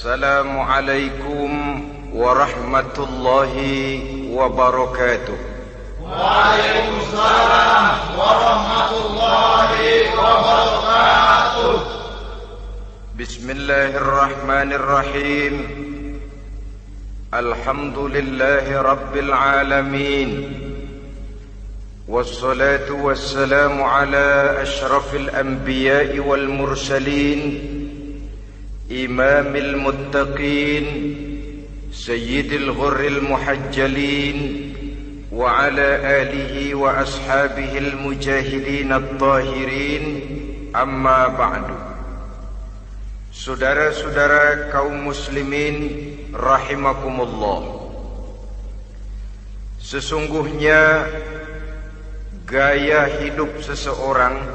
Assalamualaikum warahmatullahi wabarakatuh. Waalaikumsalam warahmatullahi wabarakatuh. Bismillahirrahmanirrahim. Alhamdulillahi rabbil alamin. Wassalatu wassalamu ala ashrafil anbiya'i wal mursalin, imamil muttaqin, sayyidil ghurril muhajjalin, wa ala alihi wa ashabihil mujahidin at-tahirin. Amma ba'du. Saudara-saudara kaum muslimin rahimakumullah, sesungguhnya gaya hidup seseorang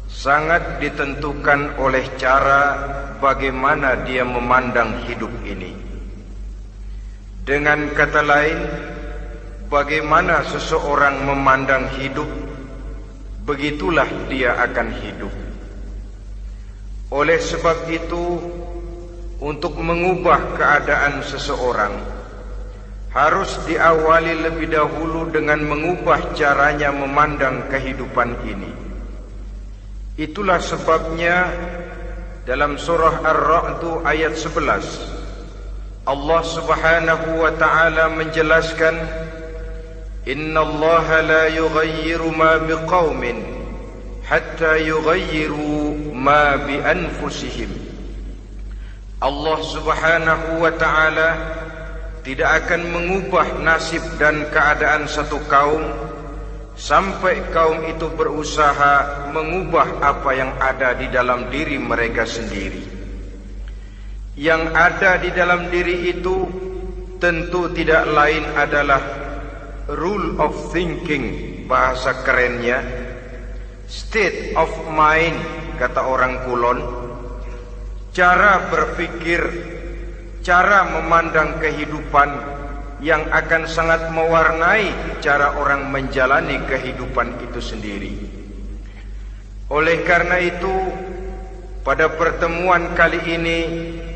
sangat ditentukan oleh cara bagaimana dia memandang hidup ini. Dengan kata lain, bagaimana seseorang memandang hidup, begitulah dia akan hidup. Oleh sebab itu, untuk mengubah keadaan seseorang harus diawali lebih dahulu dengan mengubah caranya memandang kehidupan ini. Itulah sebabnya dalam surah Ar-Ra'd ayat 11 Allah Subhanahu wa ta'ala menjelaskan, Innallaha la yughayyiru ma biqaumin hatta yughayyiru ma bi anfusihim. Allah Subhanahu wa ta'ala tidak akan mengubah nasib dan keadaan satu kaum sampai kaum itu berusaha mengubah apa yang ada di dalam diri mereka sendiri. Yang ada di dalam diri itu tentu tidak lain adalah rule of thinking, bahasa kerennya state of mind, kata orang Kulon, cara berpikir, cara memandang kehidupan yang akan sangat mewarnai cara orang menjalani kehidupan itu sendiri. Oleh karena itu, pada pertemuan kali ini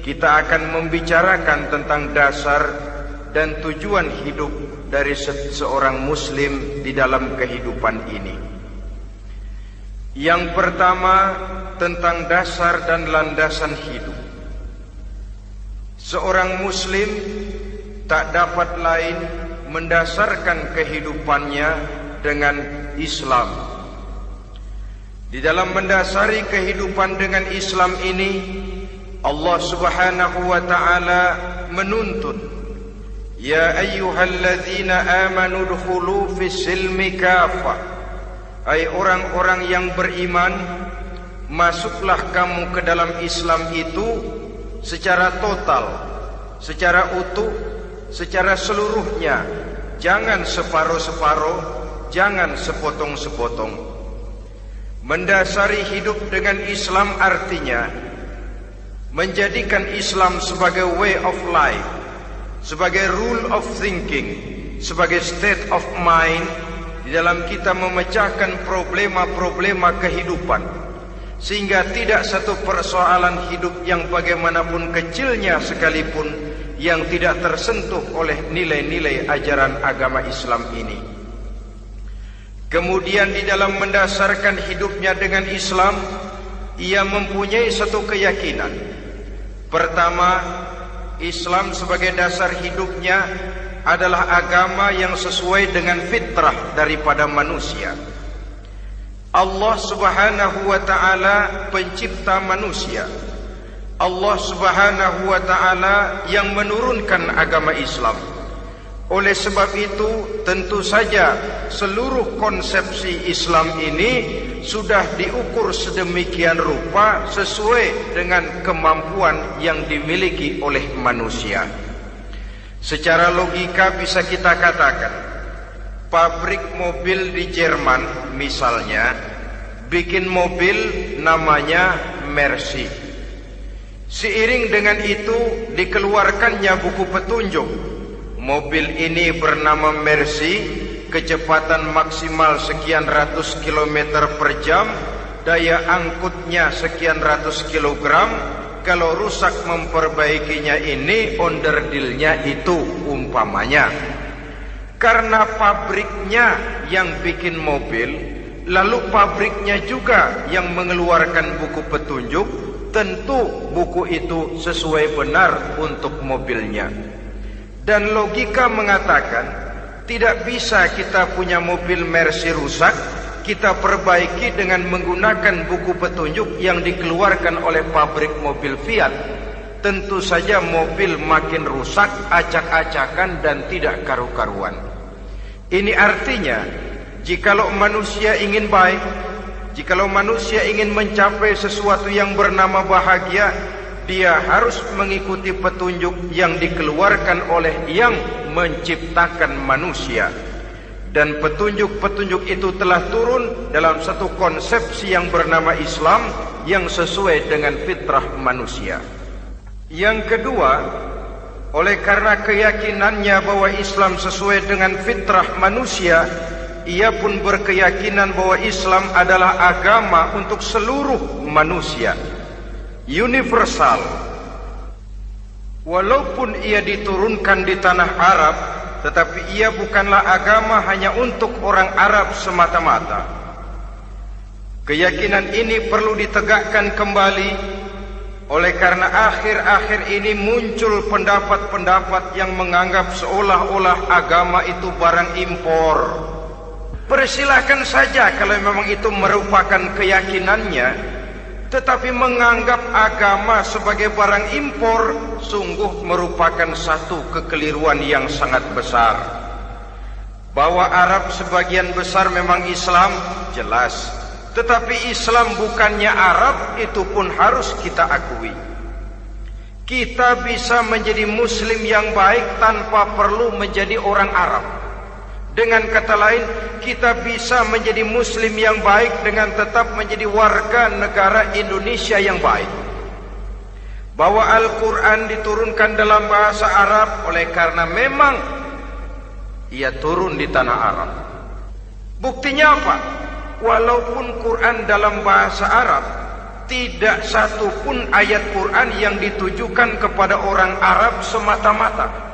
kita akan membicarakan tentang dasar dan tujuan hidup dari seorang muslim di dalam kehidupan ini. Yang pertama, tentang dasar dan landasan hidup. Seorang muslim tak dapat lain mendasarkan kehidupannya dengan Islam. Di dalam mendasari kehidupan dengan Islam ini, Allah Subhanahu wa ta'ala menuntut, Ya ayyuhalladzina amanu dkhulu fis silmi kafah. Hai orang-orang yang beriman, masuklah kamu ke dalam Islam itu secara total, secara utuh, secara seluruhnya. Jangan separuh-separuh, jangan sepotong-sepotong. Mendasari hidup dengan Islam artinya menjadikan Islam sebagai way of life, sebagai rule of thinking, sebagai state of mind di dalam kita memecahkan problema-problema kehidupan, sehingga tidak satu persoalan hidup yang bagaimanapun kecilnya sekalipun yang tidak tersentuh oleh nilai-nilai ajaran agama Islam ini. Kemudian di dalam mendasarkan hidupnya dengan Islam, ia mempunyai satu keyakinan. Pertama, Islam sebagai dasar hidupnya adalah agama yang sesuai dengan fitrah daripada manusia. Allah Subhanahu wa ta'ala pencipta manusia. Allah Subhanahu wa ta'ala yang menurunkan agama Islam. Oleh sebab itu, tentu saja seluruh konsepsi Islam ini sudah diukur sedemikian rupa sesuai dengan kemampuan yang dimiliki oleh manusia. Secara logika bisa kita katakan, pabrik mobil di Jerman misalnya bikin mobil namanya Mercy. Seiring dengan itu dikeluarkannya buku petunjuk. Mobil ini bernama Mercy, kecepatan maksimal sekian ratus kilometer per jam, daya angkutnya sekian ratus kilogram, kalau rusak memperbaikinya ini onderdilnya itu umpamanya. Karena pabriknya yang bikin mobil, lalu pabriknya juga yang mengeluarkan buku petunjuk, tentu buku itu sesuai benar untuk mobilnya. Dan logika mengatakan tidak bisa kita punya mobil Mercy rusak, kita perbaiki dengan menggunakan buku petunjuk yang dikeluarkan oleh pabrik mobil Fiat. Tentu saja mobil makin rusak, acak-acakan dan tidak karu-karuan. Ini artinya, jikalau manusia ingin baik, jikalau manusia ingin mencapai sesuatu yang bernama bahagia, dia harus mengikuti petunjuk yang dikeluarkan oleh yang menciptakan manusia. Dan petunjuk-petunjuk itu telah turun dalam satu konsepsi yang bernama Islam yang sesuai dengan fitrah manusia. Yang kedua, oleh karena keyakinannya bahwa Islam sesuai dengan fitrah manusia, ia pun berkeyakinan bahwa Islam adalah agama untuk seluruh manusia, universal. Walaupun ia diturunkan di tanah Arab, tetapi ia bukanlah agama hanya untuk orang Arab semata-mata. Keyakinan ini perlu ditegakkan kembali, oleh karena akhir-akhir ini muncul pendapat-pendapat yang menganggap seolah-olah agama itu barang impor. Persilahkan saja kalau memang itu merupakan keyakinannya, tetapi menganggap agama sebagai barang impor sungguh merupakan satu kekeliruan yang sangat besar. Bahwa Arab sebagian besar memang Islam, jelas. Tetapi Islam bukannya Arab, itu pun harus kita akui. Kita bisa menjadi Muslim yang baik tanpa perlu menjadi orang Arab. Dengan kata lain, kita bisa menjadi Muslim yang baik dengan tetap menjadi warga negara Indonesia yang baik. Bahwa Al-Quran diturunkan dalam bahasa Arab oleh karena memang ia turun di tanah Arab. Buktinya apa? Walaupun Quran dalam bahasa Arab, tidak satu pun ayat Quran yang ditujukan kepada orang Arab semata-mata.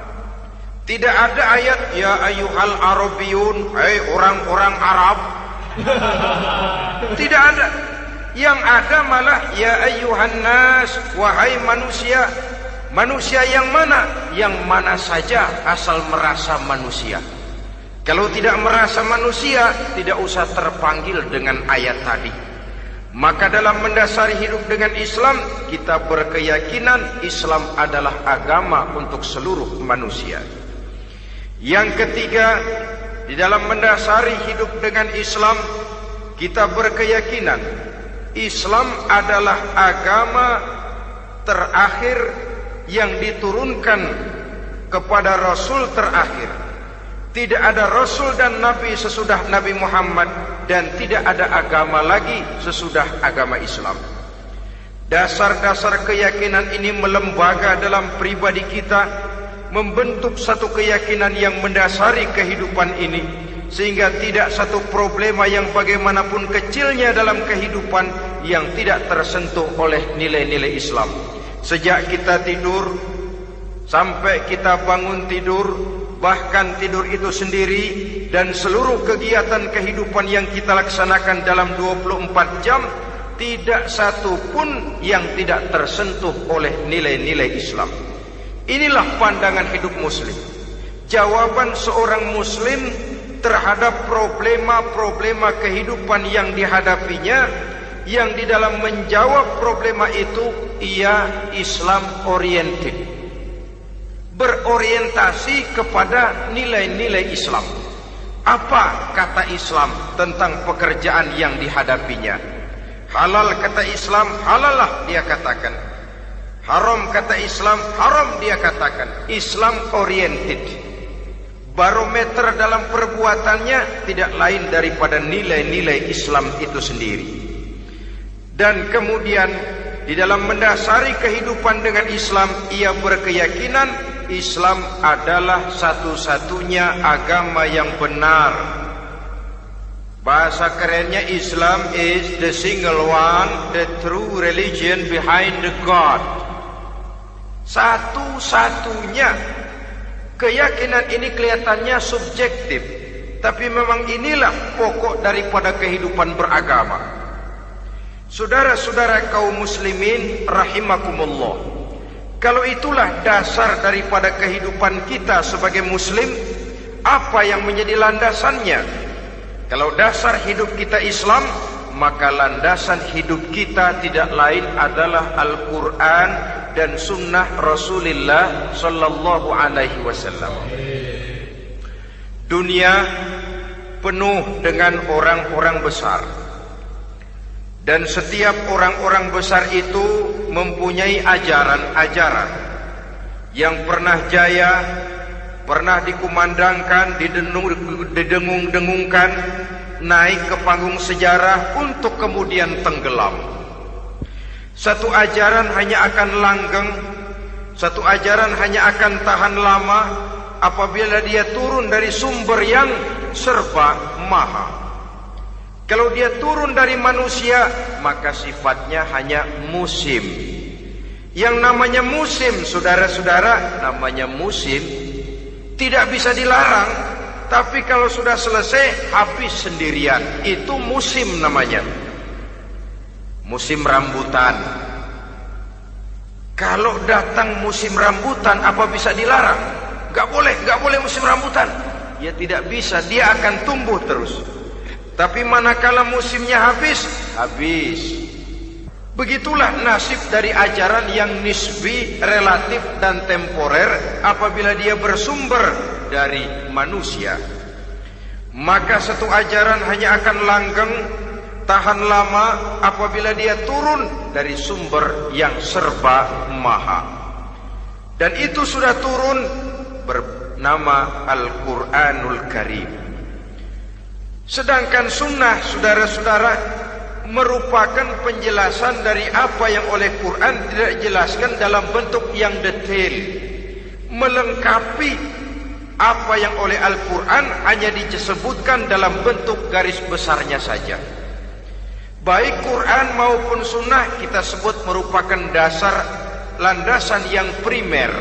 Tidak ada ayat ya ayyuhal arabiyun, hai orang-orang Arab. Tidak ada. Yang ada malah ya ayyuhan nas, wahai manusia. Manusia yang mana? Yang mana saja asal merasa manusia. Kalau tidak merasa manusia, tidak usah terpanggil dengan ayat tadi. Maka dalam mendasari hidup dengan Islam, kita berkeyakinan Islam adalah agama untuk seluruh manusia. Yang ketiga, di dalam mendasari hidup dengan Islam, kita berkeyakinan Islam adalah agama terakhir yang diturunkan kepada Rasul terakhir. Tidak ada Rasul dan Nabi sesudah Nabi Muhammad, dan tidak ada agama lagi sesudah agama Islam. Dasar-dasar keyakinan ini melembaga dalam pribadi kita, membentuk satu keyakinan yang mendasari kehidupan ini, sehingga tidak satu problema yang bagaimanapun kecilnya dalam kehidupan yang tidak tersentuh oleh nilai-nilai Islam. Sejak kita tidur sampai kita bangun tidur, bahkan tidur itu sendiri, dan seluruh kegiatan kehidupan yang kita laksanakan dalam 24 jam, tidak satu pun yang tidak tersentuh oleh nilai-nilai Islam. Inilah pandangan hidup Muslim. Jawaban seorang Muslim terhadap problema-problema kehidupan yang dihadapinya, yang di dalam menjawab problema itu ia Islam oriented, berorientasi kepada nilai-nilai Islam. Apa kata Islam tentang pekerjaan yang dihadapinya? Halal kata Islam, halallah dia katakan. Haram kata Islam, haram dia katakan. Islam oriented. Barometer dalam perbuatannya tidak lain daripada nilai-nilai Islam itu sendiri. Dan kemudian di dalam mendasari kehidupan dengan Islam, ia berkeyakinan Islam adalah satu-satunya agama yang benar. Bahasa kerennya, Islam is the single one, the true religion behind the God. Satu-satunya. Keyakinan ini kelihatannya subjektif, tapi memang inilah pokok daripada kehidupan beragama. Saudara-saudara kaum muslimin rahimakumullah, kalau itulah dasar daripada kehidupan kita sebagai muslim, apa yang menjadi landasannya? Kalau dasar hidup kita Islam, maka landasan hidup kita tidak lain adalah Al-Quran dan sunnah Rasulullah sallallahu alaihi wasallam. Dunia penuh dengan orang-orang besar, dan setiap orang-orang besar itu mempunyai ajaran-ajaran yang pernah jaya, pernah dikumandangkan, didengung-dengungkan, naik ke panggung sejarah untuk kemudian tenggelam. Satu ajaran hanya akan langgeng, satu ajaran hanya akan tahan lama apabila dia turun dari sumber yang serba maha. Kalau dia turun dari manusia, maka sifatnya hanya musim. Yang namanya musim, saudara-saudara, namanya musim tidak bisa dilarang, tapi kalau sudah selesai habis sendirian. Itu musim namanya. Musim rambutan. Kalau datang musim rambutan, apa bisa dilarang? Gak boleh musim rambutan. Ya tidak bisa, dia akan tumbuh terus. Tapi manakala musimnya habis. Begitulah nasib dari ajaran yang nisbi, relatif dan temporer apabila dia bersumber dari manusia. Maka satu ajaran hanya akan langgeng, tahan lama apabila dia turun dari sumber yang serba maha. Dan itu sudah turun bernama Al-Quranul Karim. Sedangkan sunnah, saudara-saudara, merupakan penjelasan dari apa yang oleh Quran tidak dijelaskan dalam bentuk yang detail, melengkapi apa yang oleh Al-Quran hanya disebutkan dalam bentuk garis besarnya saja. Baik Quran maupun sunnah kita sebut merupakan dasar, landasan yang primer.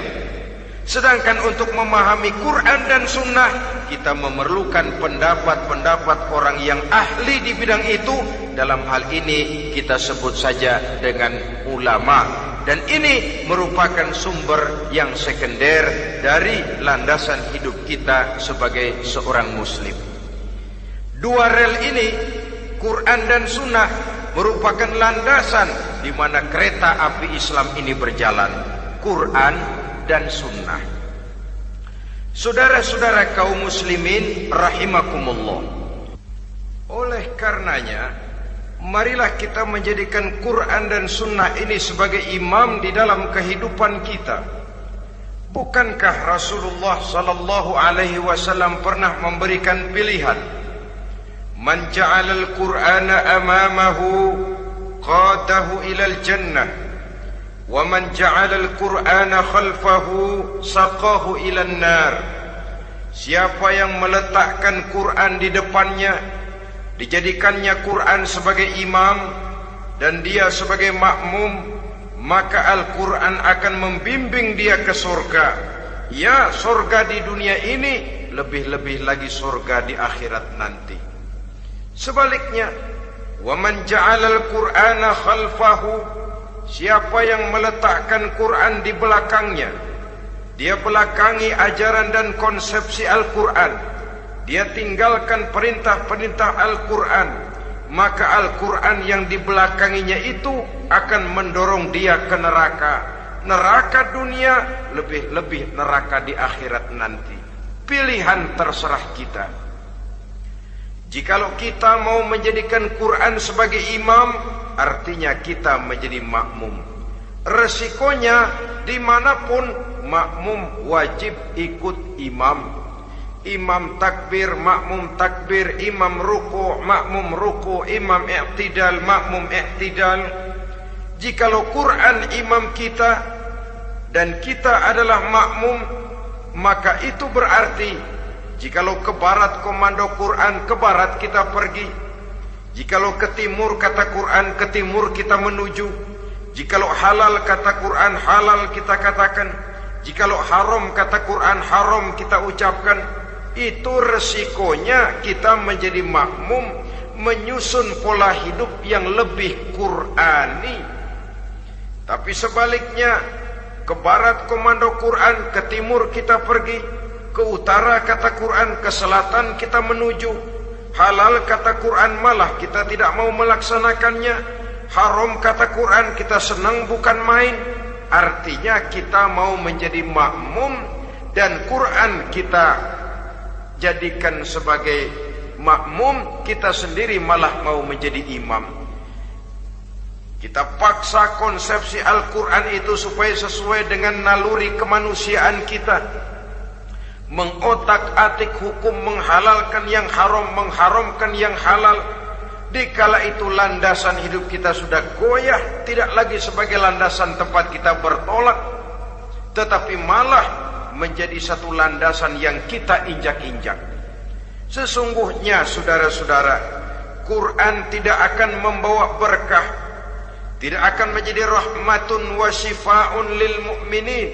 Sedangkan untuk memahami Quran dan sunnah, kita memerlukan pendapat-pendapat orang yang ahli di bidang itu. Dalam hal ini kita sebut saja dengan ulama. Dan ini merupakan sumber yang sekunder dari landasan hidup kita sebagai seorang muslim. Dua rel ini, Quran dan sunnah, merupakan landasan di mana kereta api Islam ini berjalan. Quran dan sunnah. Saudara-saudara kaum muslimin rahimakumullah, oleh karenanya marilah kita menjadikan Quran dan sunnah ini sebagai imam di dalam kehidupan kita. Bukankah Rasulullah sallallahu alaihi wasallam pernah memberikan pilihan, man ja'alal Qur'ana amamahu qadahu ilal jannah wa man ja'alal Qur'ana khalfahu saqahu ilan nar. Siapa yang meletakkan Quran di depannya, dijadikannya Quran sebagai imam dan dia sebagai makmum, maka Al-Quran akan membimbing dia ke surga. Ya, surga di dunia ini, lebih-lebih lagi surga di akhirat nanti. Sebaliknya, wa man ja'alal Qur'ana khalfahu, siapa yang meletakkan Quran di belakangnya, dia belakangi ajaran dan konsepsi Al-Quran, dia tinggalkan perintah-perintah Al-Quran, maka Al-Quran yang dibelakanginya itu akan mendorong dia ke neraka. Neraka dunia, lebih-lebih neraka di akhirat nanti. Pilihan terserah kita. Jikalau kita mau menjadikan Quran sebagai imam, artinya kita menjadi makmum. Resikonya dimanapun, makmum wajib ikut imam. Imam takbir, makmum takbir, imam ruku, makmum ruku, imam i'tidal, makmum i'tidal. Jikalau Quran imam kita dan kita adalah makmum, maka itu berarti jikalau ke barat komando Quran, ke barat kita pergi. Jikalau ke timur kata Quran, ke timur kita menuju. Jikalau halal kata Quran halal kita katakan, jikalau haram kata Quran haram kita ucapkan. Itu resikonya kita menjadi makmum, menyusun pola hidup yang lebih Qurani. Tapi sebaliknya, ke barat komando Quran, ke timur kita pergi, ke utara kata Quran, ke selatan kita menuju. Halal kata Quran malah kita tidak mau melaksanakannya. Haram kata Quran kita senang bukan main. Artinya kita mau menjadi makmum, dan Quran kita jadikan sebagai makmum, kita sendiri malah mau menjadi imam. Kita paksa konsepsi Al-Quran itu supaya sesuai dengan naluri kemanusiaan kita, mengotak-atik hukum, menghalalkan yang haram, mengharamkan yang halal. Dikala itu landasan hidup kita sudah goyah, tidak lagi sebagai landasan tempat kita bertolak, tetapi malah menjadi satu landasan yang kita injak-injak. Sesungguhnya saudara-saudara, Quran tidak akan membawa berkah, tidak akan menjadi rahmatun wa shifaa'un lil mu'minin,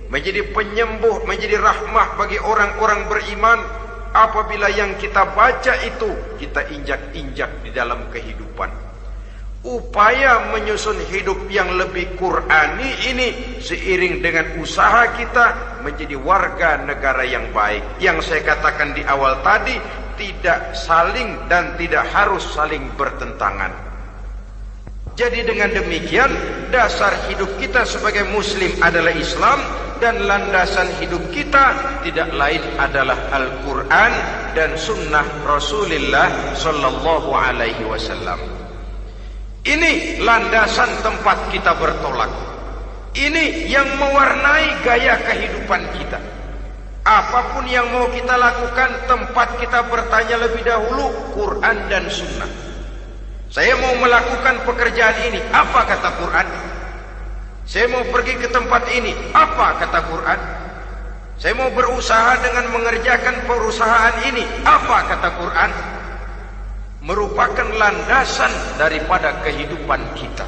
menjadi penyembuh, menjadi rahmah bagi orang-orang beriman, apabila yang kita baca itu kita injak-injak di dalam kehidupan. Upaya menyusun hidup yang lebih Qurani ini seiring dengan usaha kita menjadi warga negara yang baik. Yang saya katakan di awal tadi, tidak saling dan tidak harus saling bertentangan. Jadi dengan demikian, dasar hidup kita sebagai muslim adalah Islam, dan landasan hidup kita tidak lain adalah Al-Quran dan sunnah Rasulullah Sallallahu Alaihi Wasallam. Ini landasan tempat kita bertolak. Ini yang mewarnai gaya kehidupan kita. Apapun yang mau kita lakukan, tempat kita bertanya lebih dahulu Quran dan sunnah. Saya mau melakukan pekerjaan ini, apa kata Quran? Saya mau pergi ke tempat ini, apa kata Quran? Saya mau berusaha dengan mengerjakan perusahaan ini, apa kata Quran? Merupakan landasan daripada kehidupan kita.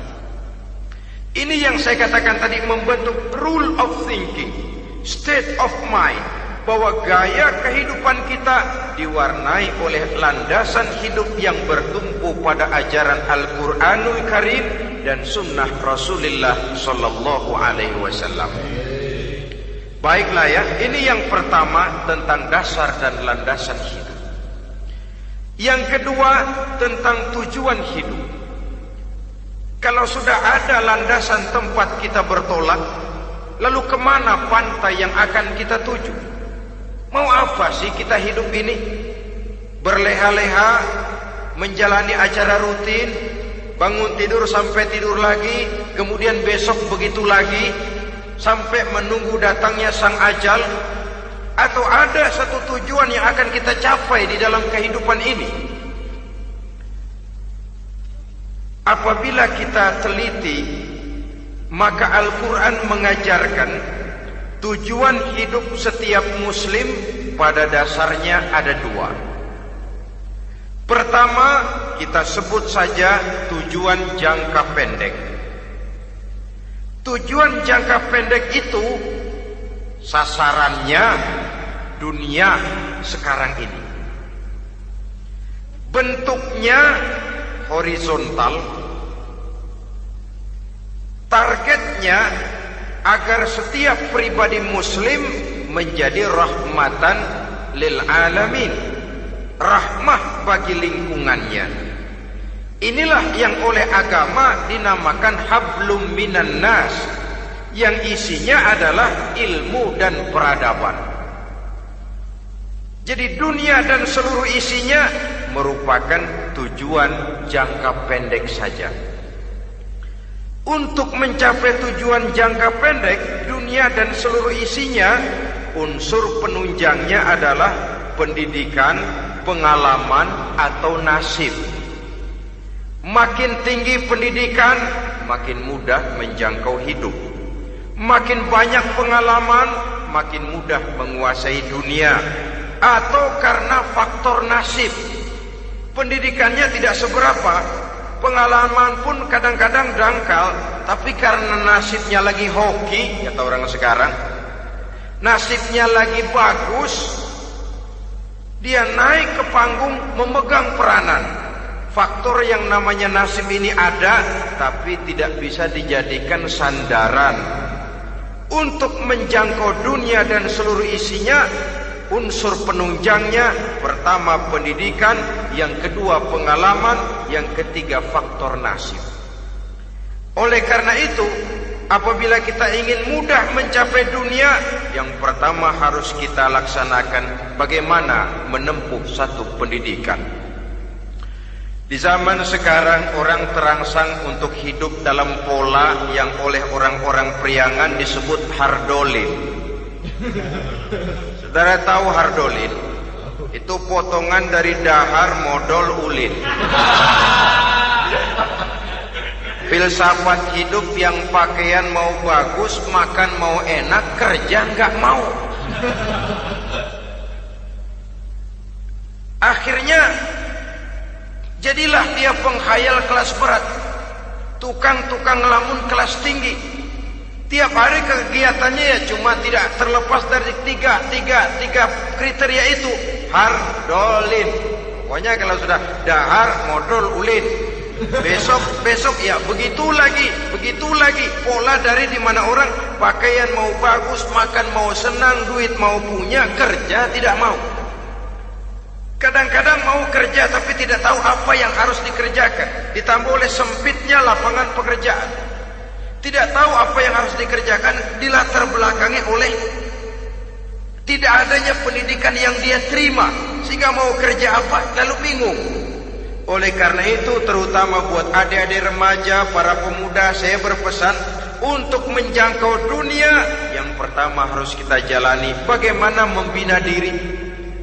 Ini yang saya katakan tadi, membentuk rule of thinking, state of mind, bahwa gaya kehidupan kita diwarnai oleh landasan hidup yang bertumpu pada ajaran Al-Quranul Karim dan sunnah Rasulullah Sallallahu Alaihi Wasallam. Baiklah ya, ini yang pertama tentang dasar dan landasan hidup. Yang kedua tentang tujuan hidup. Kalau sudah ada landasan tempat kita bertolak, lalu kemana pantai yang akan kita tuju? Mau apa sih kita hidup ini? Berleha-leha, menjalani acara rutin, bangun tidur sampai tidur lagi, kemudian besok begitu lagi, sampai menunggu datangnya sang ajal? Atau ada satu tujuan yang akan kita capai di dalam kehidupan ini? Apabila kita teliti, maka Al-Quran mengajarkan tujuan hidup setiap muslim pada dasarnya ada dua. Pertama, kita sebut saja tujuan jangka pendek. Tujuan jangka pendek itu sasarannya dunia sekarang ini. Bentuknya horizontal. Targetnya agar setiap pribadi muslim menjadi rahmatan lil alamin, rahmah bagi lingkungannya. Inilah yang oleh agama dinamakan hablum minan nas, yang isinya adalah ilmu dan peradaban. Jadi dunia dan seluruh isinya merupakan tujuan jangka pendek saja. Untuk mencapai tujuan jangka pendek, dunia dan seluruh isinya, unsur penunjangnya adalah pendidikan, pengalaman, atau nasib. Makin tinggi pendidikan, makin mudah menjangkau hidup. Makin banyak pengalaman, makin mudah menguasai dunia. Atau karena faktor nasib, pendidikannya tidak seberapa, pengalaman pun kadang-kadang dangkal, tapi karena nasibnya lagi hoki, kata orang sekarang, nasibnya lagi bagus, dia naik ke panggung memegang peranan. Faktor yang namanya nasib ini ada, tapi tidak bisa dijadikan sandaran untuk menjangkau dunia dan seluruh isinya. Unsur penunjangnya, pertama pendidikan, yang kedua pengalaman, yang ketiga faktor nasib. Oleh karena itu, apabila kita ingin mudah mencapai dunia, yang pertama harus kita laksanakan bagaimana menempuh satu pendidikan. Di zaman sekarang orang terangsang untuk hidup dalam pola yang oleh orang-orang priangan disebut hardolin. Saudara tahu hardolin? Itu potongan dari dahar modal ulin. Filsafat hidup yang pakaian mau bagus, makan mau enak, kerja nggak mau. Akhirnya jadilah dia penghayal kelas berat, tukang-tukang lamun kelas tinggi. Tiap hari kegiatannya ya cuma tidak terlepas dari tiga kriteria itu. Hardolin. Pokoknya kalau sudah dahar, modal, ulin. Besok ya begitu lagi. Pola dari dimana orang pakaian mau bagus, makan mau senang, duit mau punya, kerja tidak mau. Kadang-kadang mau kerja tapi tidak tahu apa yang harus dikerjakan. Ditambah oleh sempitnya lapangan pekerjaan. Tidak tahu apa yang harus dikerjakan, dilatar belakangi oleh tidak adanya pendidikan yang dia terima, sehingga mau kerja apa lalu bingung. Oleh karena itu, terutama buat adik-adik remaja, para pemuda, saya berpesan untuk menjangkau dunia, yang pertama harus kita jalani bagaimana membina diri,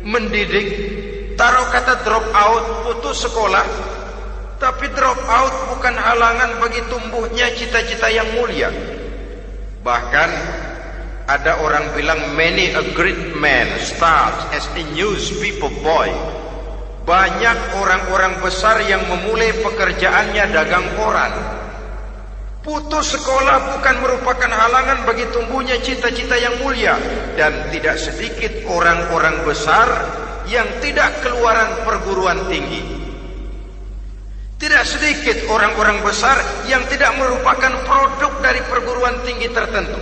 mendidik. Taruh kata drop out, putus sekolah. Tapi drop out bukan halangan bagi tumbuhnya cita-cita yang mulia. Bahkan ada orang bilang many a great man starts as a newspaper boy. Banyak orang-orang besar yang memulai pekerjaannya dagang koran. Putus sekolah bukan merupakan halangan bagi tumbuhnya cita-cita yang mulia. Dan tidak sedikit orang-orang besar yang tidak keluaran perguruan tinggi. Tidak sedikit orang-orang besar yang tidak merupakan produk dari perguruan tinggi tertentu.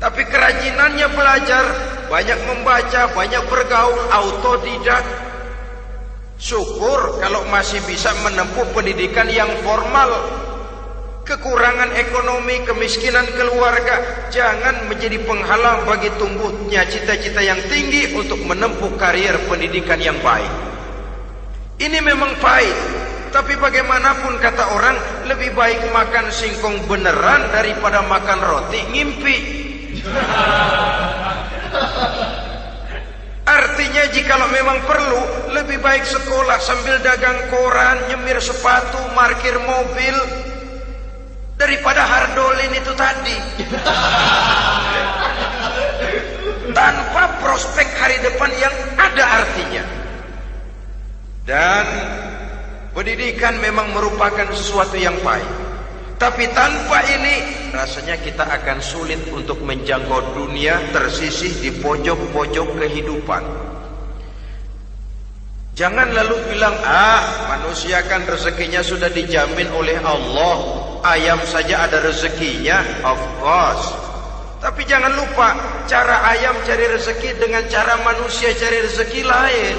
Tapi kerajinannya belajar, banyak membaca, banyak bergaul, autodidak. Syukur kalau masih bisa menempuh pendidikan yang formal. Kekurangan ekonomi, kemiskinan keluarga jangan menjadi penghalang bagi tumbuhnya cita-cita yang tinggi untuk menempuh karier pendidikan yang baik. Ini memang pahit. Tapi bagaimanapun kata orang, lebih baik makan singkong beneran daripada makan roti ngimpi. Artinya jikalau memang perlu, lebih baik sekolah sambil dagang koran, nyemir sepatu, parkir mobil, daripada hardolin itu tadi. Tanpa prospek hari depan yang ada artinya. Dan pendidikan memang merupakan sesuatu yang baik. Tapi tanpa ini, rasanya kita akan sulit untuk menjangkau dunia tersisih di pojok-pojok kehidupan. Jangan lalu bilang, manusia kan rezekinya sudah dijamin oleh Allah. Ayam saja ada rezekinya, of course. Tapi jangan lupa, cara ayam cari rezeki dengan cara manusia cari rezeki lain.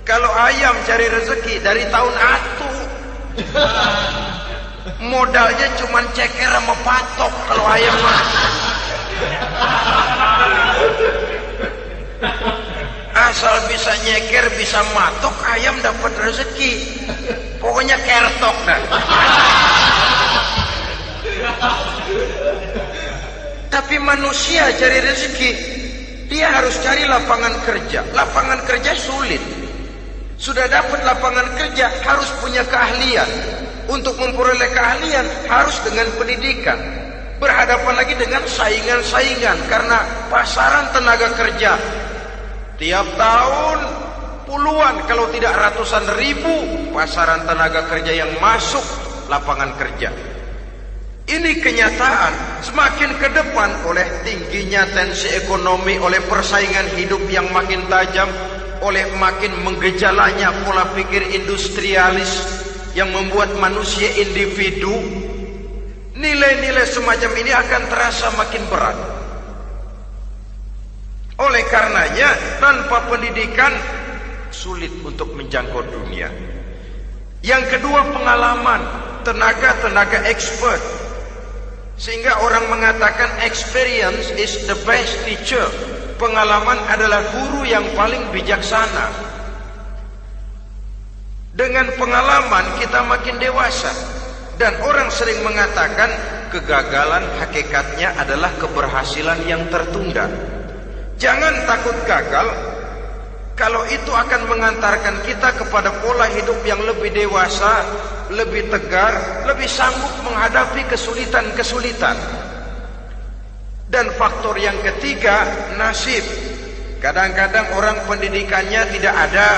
Kalau ayam cari rezeki dari tahun atu, modalnya cuma ceker sama patok. Kalau ayam mah asal bisa nyeker, bisa matok, ayam dapat rezeki. Pokoknya kertok dah. Tapi manusia cari rezeki, dia harus cari lapangan kerja. Lapangan kerja sulit. Sudah dapat lapangan kerja, harus punya keahlian. Untuk memperoleh keahlian, harus dengan pendidikan. Berhadapan lagi dengan saingan-saingan, karena pasaran tenaga kerja tiap tahun puluhan, kalau tidak ratusan ribu pasaran tenaga kerja yang masuk lapangan kerja. Ini kenyataan. Semakin ke depan, oleh tingginya tensi ekonomi, oleh persaingan hidup yang makin tajam, oleh makin menggejalanya pola pikir industrialis yang membuat manusia individu, nilai-nilai semacam ini akan terasa makin berat. Oleh karenanya, tanpa pendidikan sulit untuk menjangkau dunia. Yang kedua, pengalaman, tenaga expert. Sehingga orang mengatakan experience is the best teacher. Pengalaman adalah guru yang paling bijaksana. Dengan pengalaman kita makin dewasa. Dan orang sering mengatakan kegagalan hakikatnya adalah keberhasilan yang tertunda. Jangan takut gagal, kalau itu akan mengantarkan kita kepada pola hidup yang lebih dewasa, lebih tegar, lebih sanggup menghadapi kesulitan-kesulitan. Dan faktor yang ketiga, nasib. Kadang-kadang orang pendidikannya tidak ada,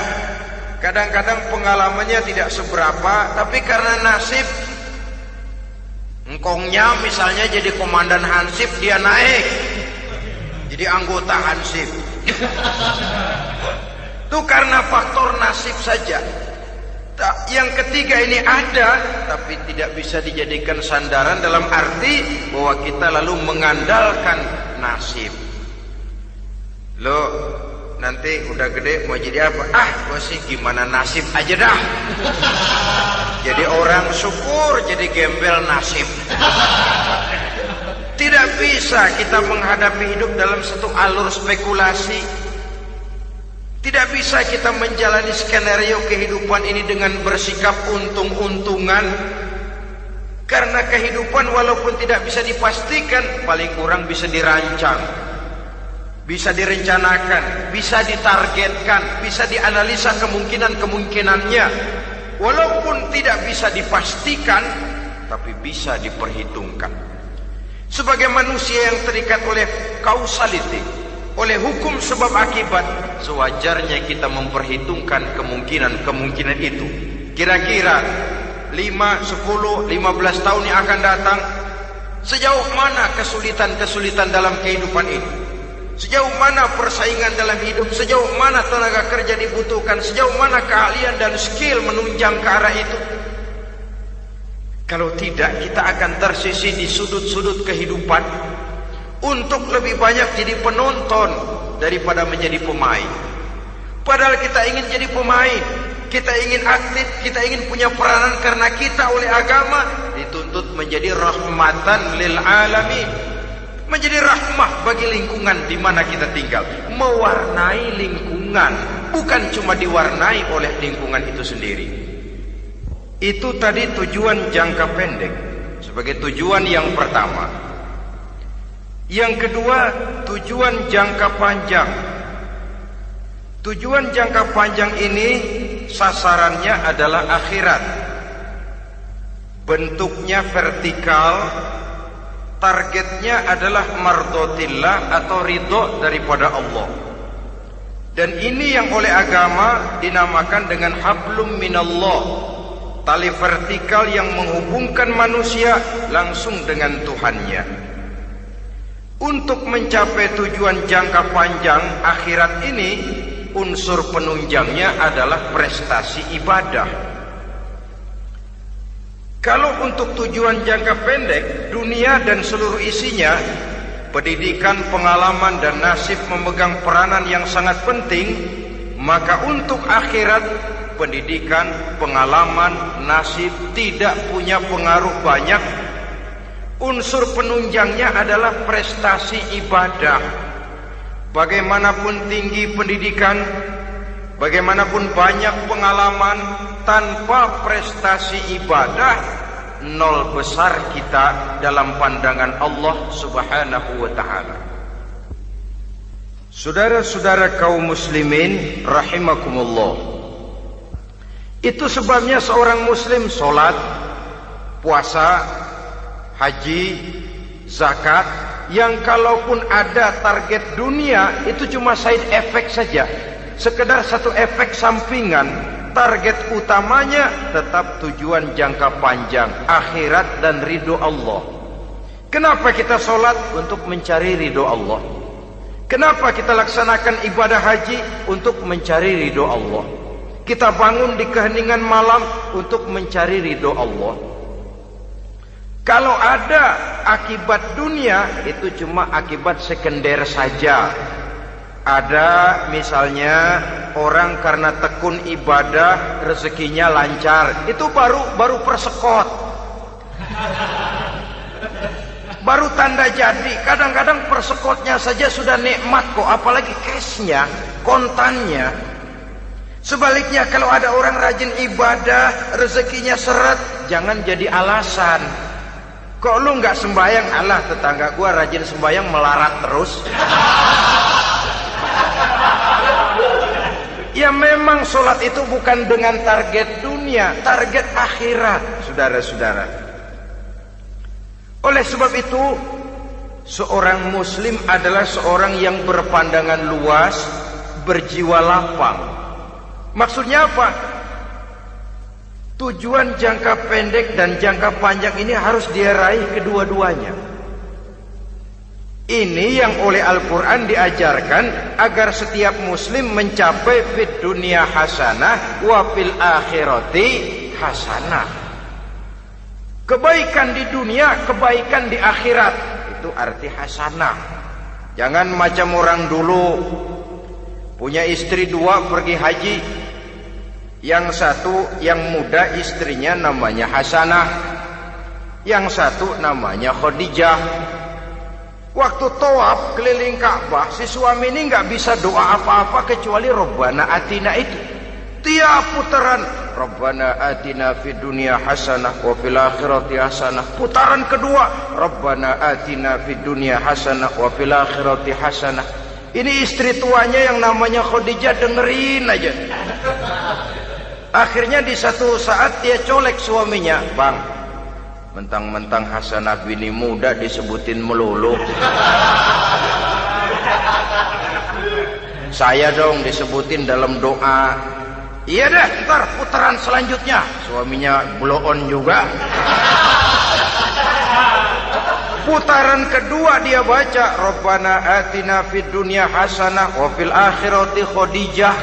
kadang-kadang pengalamannya tidak seberapa, tapi karena nasib, engkongnya misalnya jadi komandan Hansip, dia naik jadi anggota Hansip. Itu karena faktor nasib saja. Yang ketiga ini ada, tapi tidak bisa dijadikan sandaran dalam arti bahwa kita lalu mengandalkan nasib. Lo nanti udah gede mau jadi apa? Gua sih gimana nasib aja dah. Jadi orang syukur, jadi gembel nasib. Tidak bisa kita menghadapi hidup dalam satu alur spekulasi. Tidak bisa kita menjalani skenario kehidupan ini dengan bersikap untung-untungan. Karena kehidupan walaupun tidak bisa dipastikan, paling kurang bisa dirancang, bisa direncanakan, bisa ditargetkan, bisa dianalisa kemungkinan-kemungkinannya. Walaupun tidak bisa dipastikan, tapi bisa diperhitungkan. Sebagai manusia yang terikat oleh causality, oleh hukum sebab akibat, sewajarnya kita memperhitungkan kemungkinan-kemungkinan itu. Kira-kira 5, 10, 15 tahun yang akan datang, sejauh mana kesulitan-kesulitan dalam kehidupan ini, sejauh mana persaingan dalam hidup, sejauh mana tenaga kerja dibutuhkan, sejauh mana keahlian dan skill menunjang ke arah itu. Kalau tidak, kita akan tersisih di sudut-sudut kehidupan untuk lebih banyak jadi penonton daripada menjadi pemain. Padahal kita ingin jadi pemain, kita ingin aktif, kita ingin punya peranan karena kita oleh agama dituntut menjadi rahmatan lil alamin, menjadi rahmah bagi lingkungan di mana kita tinggal, mewarnai lingkungan, bukan cuma diwarnai oleh lingkungan itu sendiri. Itu tadi tujuan jangka pendek sebagai tujuan yang pertama. Yang kedua, tujuan jangka panjang. Tujuan jangka panjang ini sasarannya adalah akhirat. Bentuknya vertikal, targetnya adalah mardotillah atau ridho daripada Allah. Dan ini yang oleh agama dinamakan dengan hablum minallah, tali vertikal yang menghubungkan manusia langsung dengan Tuhannya. Untuk mencapai tujuan jangka panjang akhirat ini, unsur penunjangnya adalah prestasi ibadah. Kalau untuk tujuan jangka pendek, dunia dan seluruh isinya, pendidikan, pengalaman dan nasib memegang peranan yang sangat penting, maka untuk akhirat, pendidikan, pengalaman, nasib tidak punya pengaruh banyak. Unsur penunjangnya adalah prestasi ibadah. Bagaimanapun tinggi pendidikan, bagaimanapun banyak pengalaman, tanpa prestasi ibadah, nol besar kita dalam pandangan Allah Subhanahu wa ta'ala. Saudara-saudara kaum muslimin rahimakumullah, itu sebabnya seorang muslim sholat, puasa, haji, zakat, yang kalaupun ada target dunia, itu cuma side effect saja, sekedar satu efek sampingan. Target utamanya tetap tujuan jangka panjang, akhirat dan ridho Allah. Kenapa kita sholat? Untuk mencari ridho Allah. Kenapa kita laksanakan ibadah haji? Untuk mencari ridho Allah. Kita bangun di keheningan malam untuk mencari ridho Allah. Kalau ada akibat dunia, itu cuma akibat sekunder saja. Ada misalnya orang karena tekun ibadah rezekinya lancar, itu baru persekot, baru tanda jadi. Kadang-kadang persekotnya saja sudah nikmat kok, apalagi cashnya, kontannya. Sebaliknya kalau ada orang rajin ibadah rezekinya seret, jangan jadi alasan. Kok lu nggak sembahyang? Alah, tetangga gua rajin sembahyang melarat terus. Ya memang sholat itu bukan dengan target dunia, target akhirat, saudara-saudara. Oleh sebab itu, seorang muslim adalah seorang yang berpandangan luas, berjiwa lapang. Maksudnya apa? Tujuan jangka pendek dan jangka panjang ini harus dia raih kedua-duanya. Ini yang oleh Al-Quran diajarkan agar setiap muslim mencapai fid dunya hasanah wa fil akhirati hasanah. Kebaikan di dunia, kebaikan di akhirat, itu arti hasanah. Jangan macam orang dulu, punya istri 2 pergi haji. Yang satu yang muda istrinya namanya Hasanah, yang satu namanya Khadijah. Waktu tawaf keliling Ka'bah, si suami ini nggak bisa doa apa-apa kecuali Rabbana Atina itu. Tiap putaran Rabbana Atina fid dunya hasanah wa fil akhirati hasanah. Putaran kedua Rabbana Atina fid dunya hasanah wa fil akhirati hasanah. Ini istri tuanya yang namanya Khadijah dengerin aja. Akhirnya di satu saat dia colek suaminya, "Bang, mentang-mentang Hasanah bini muda disebutin melulu. Saya dong disebutin dalam doa." "Iya dah, ntar putaran selanjutnya." Suaminya blow on juga. Putaran kedua dia baca Rabbana Atina fid dunya hasanah wa fil akhirati Khadijah.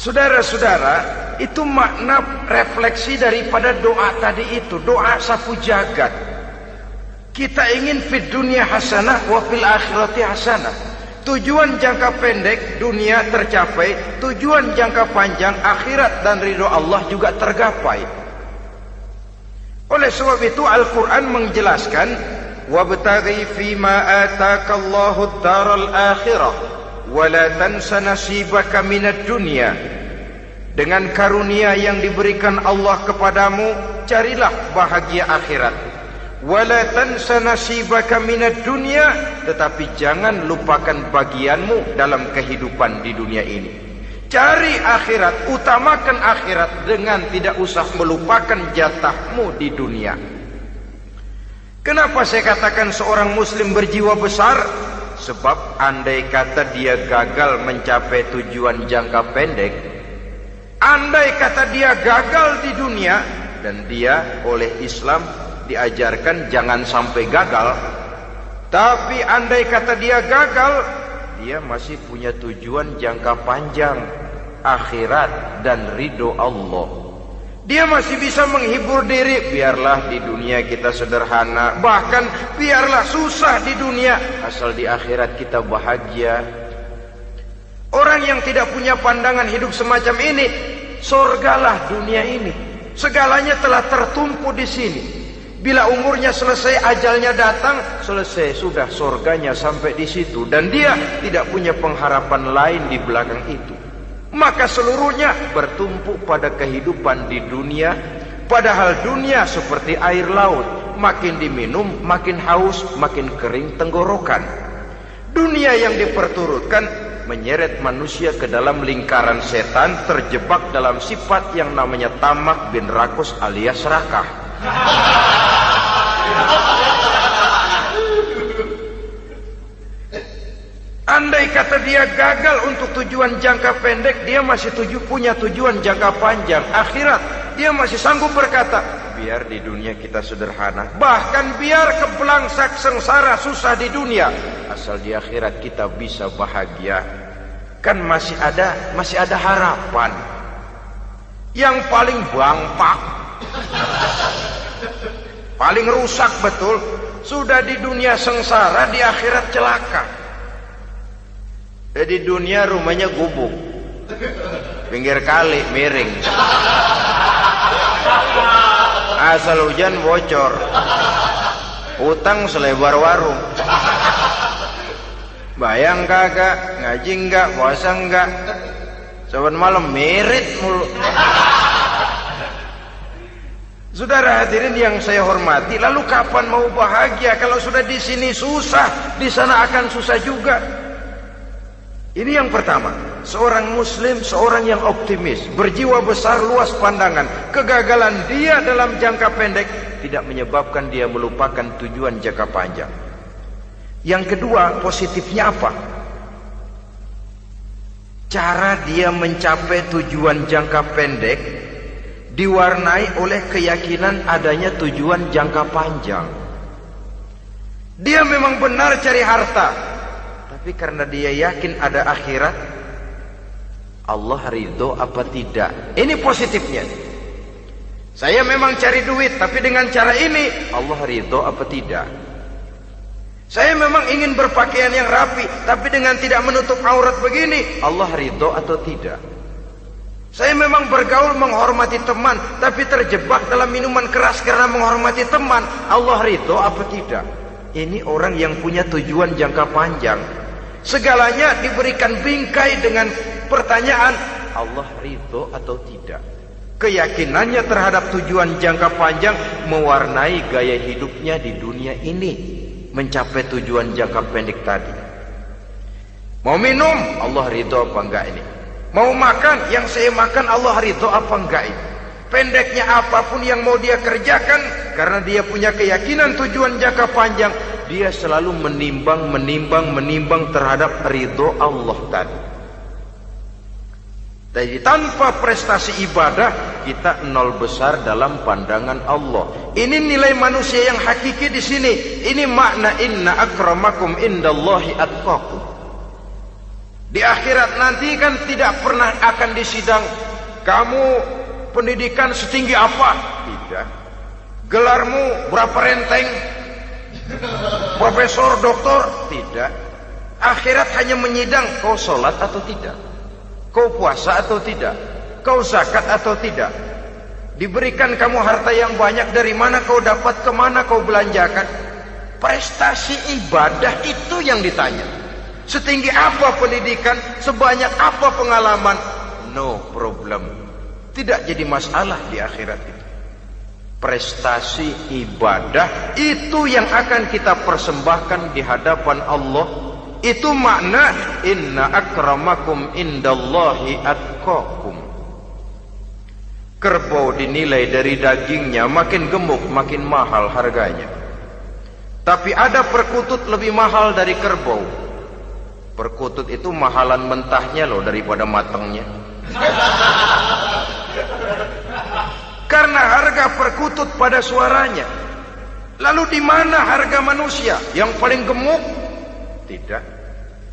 Saudara-saudara, itu makna refleksi daripada doa tadi itu, doa sapu jagat. Kita ingin fid dunya hasanah wa fil akhirati hasanah. Tujuan jangka pendek dunia tercapai, tujuan jangka panjang akhirat dan ridho Allah juga tergapai. Oleh sebab itu Al-Quran menjelaskan, wabtaghi fima atakallahu ad-daral akhirah wala tansa nasibaka minad dunya. Dengan karunia yang diberikan Allah kepadamu, carilah bahagia akhirat. Wala tansa nasibaka minad dunya, tetapi jangan lupakan bagianmu dalam kehidupan di dunia ini. Cari akhirat, utamakan akhirat dengan tidak usah melupakan jatahmu di dunia. Kenapa saya katakan seorang muslim berjiwa besar? Sebab andai kata dia gagal mencapai tujuan jangka pendek, andai kata dia gagal di dunia, dan dia oleh Islam diajarkan jangan sampai gagal, tapi andai kata dia gagal, dia masih punya tujuan jangka panjang, akhirat dan ridho Allah. Dia masih bisa menghibur diri, biarlah di dunia kita sederhana, bahkan biarlah susah di dunia, asal di akhirat kita bahagia. Orang yang tidak punya pandangan hidup semacam ini, surgalah dunia ini, segalanya telah tertumpu di sini. Bila umurnya selesai, ajalnya datang, selesai sudah, surganya sampai di situ, dan dia tidak punya pengharapan lain di belakang itu. Maka seluruhnya bertumpu pada kehidupan di dunia. Padahal dunia seperti air laut, makin diminum makin haus, makin kering tenggorokan. Dunia yang diperturutkan menyeret manusia ke dalam lingkaran setan, terjebak dalam sifat yang namanya tamak bin rakus alias serakah. Andai kata dia gagal untuk tujuan jangka pendek, dia masih punya tujuan jangka panjang, akhirat. dia masih sanggup berkata, biar di dunia kita sederhana, bahkan biar kebelangsak sengsara susah di dunia, asal di akhirat kita bisa bahagia. Kan masih ada harapan. Yang paling bangpak, paling rusak betul, sudah di dunia sengsara, di akhirat celaka. Di dunia rumahnya gubuk, pinggir kali miring, asal hujan bocor, utang selebar warung. Bayang kagak, ngaji enggak, puasa enggak, saban malam merit mulu. Saudara hadirin yang saya hormati, lalu kapan mau bahagia kalau sudah di sini susah, di sana akan susah juga. Ini yang pertama, seorang muslim, seorang yang optimis, berjiwa besar, luas pandangan. Kegagalan dia dalam jangka pendek tidak menyebabkan dia melupakan tujuan jangka panjang. Yang kedua, positifnya apa? Cara dia mencapai tujuan jangka pendek diwarnai oleh keyakinan adanya tujuan jangka panjang. Dia memang benar cari harta, tapi karena dia yakin ada akhirat, Allah ridho apa tidak? Ini positifnya. Saya memang cari duit, tapi dengan cara ini Allah ridho apa tidak? Saya memang ingin berpakaian yang rapi, tapi dengan tidak menutup aurat begini, Allah ridho atau tidak? Saya memang bergaul menghormati teman, tapi terjebak dalam minuman keras karena menghormati teman, Allah ridho apa tidak? Ini orang yang punya tujuan jangka panjang. Segalanya diberikan bingkai dengan pertanyaan, Allah ridho atau tidak? Keyakinannya terhadap tujuan jangka panjang mewarnai gaya hidupnya di dunia ini, mencapai tujuan jangka pendek tadi. Mau minum, Allah ridho apa enggak ini? Mau makan, yang saya makan Allah ridho apa enggak ini? Pendeknya apapun yang mau dia kerjakan, karena dia punya keyakinan tujuan jangka panjang, dia selalu menimbang terhadap ridho Allah tadi. Jadi tanpa prestasi ibadah, kita nol besar dalam pandangan Allah. Ini nilai manusia yang hakiki di sini. Ini makna inna akramakum indallahi atqakum. Di akhirat nanti kan tidak pernah akan disidang, kamu pendidikan setinggi apa? Tidak. Gelarmu berapa renteng? Profesor, doktor? Tidak. Akhirat hanya menyidang kau sholat atau tidak, kau puasa atau tidak, kau zakat atau tidak. Diberikan kamu harta yang banyak, dari mana kau dapat, kemana kau belanjakan. Prestasi ibadah itu yang ditanya. Setinggi apa pendidikan, sebanyak apa pengalaman, no problem, tidak jadi masalah di akhirat itu. Prestasi ibadah itu yang akan kita persembahkan di hadapan Allah. Itu makna inna akramakum indallahi atqakum. Kerbau dinilai dari dagingnya, makin gemuk makin mahal harganya. Tapi ada perkutut lebih mahal dari kerbau. Perkutut itu mahalan mentahnya loh daripada matangnya. Karena harga perkutut pada suaranya. Lalu di mana harga manusia yang paling gemuk? Tidak.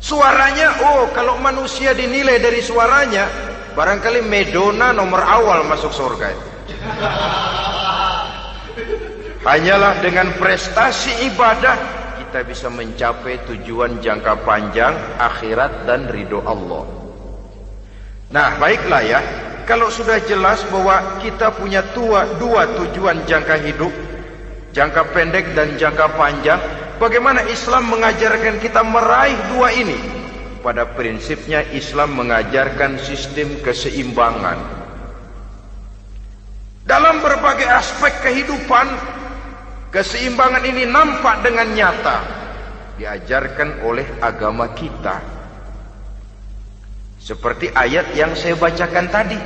Suaranya, oh kalau manusia dinilai dari suaranya, barangkali Madonna nomor awal masuk surga itu. Hanyalah dengan prestasi ibadah kita bisa mencapai tujuan jangka panjang, akhirat dan ridho Allah. Nah baiklah ya, kalau sudah jelas bahwa kita punya dua tujuan jangka hidup, jangka pendek dan jangka panjang, bagaimana Islam mengajarkan kita meraih dua ini? Pada prinsipnya Islam mengajarkan sistem keseimbangan. Dalam berbagai aspek kehidupan, keseimbangan ini nampak dengan nyata diajarkan oleh agama kita. Seperti ayat yang saya bacakan tadi.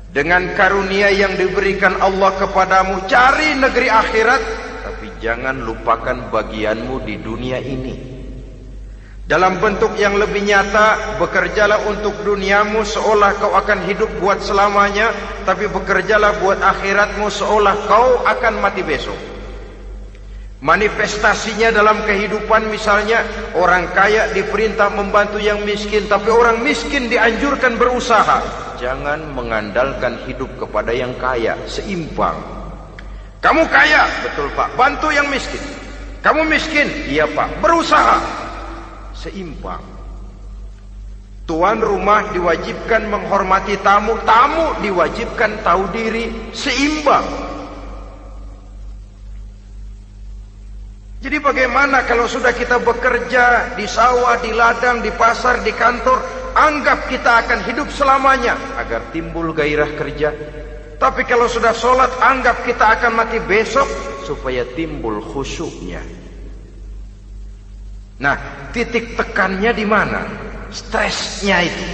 Dengan karunia yang diberikan Allah kepadamu, cari negeri akhirat, tapi jangan lupakan bagianmu di dunia ini. Dalam bentuk yang lebih nyata, bekerjalah untuk duniamu seolah kau akan hidup buat selamanya, tapi bekerjalah buat akhiratmu seolah kau akan mati besok. Manifestasinya dalam kehidupan, misalnya orang kaya diperintah membantu yang miskin, tapi orang miskin dianjurkan berusaha. Jangan mengandalkan hidup kepada yang kaya, seimbang. Kamu kaya, betul Pak, bantu yang miskin. Kamu miskin, iya Pak, berusaha. Seimbang. Tuan rumah diwajibkan menghormati tamu, tamu diwajibkan tahu diri, seimbang. Jadi bagaimana kalau sudah kita bekerja di sawah, di ladang, di pasar, di kantor, anggap kita akan hidup selamanya agar timbul gairah kerja. Tapi kalau sudah sholat, anggap kita akan mati besok supaya timbul khusyuknya. Nah, titik tekannya di mana? Stresnya itu.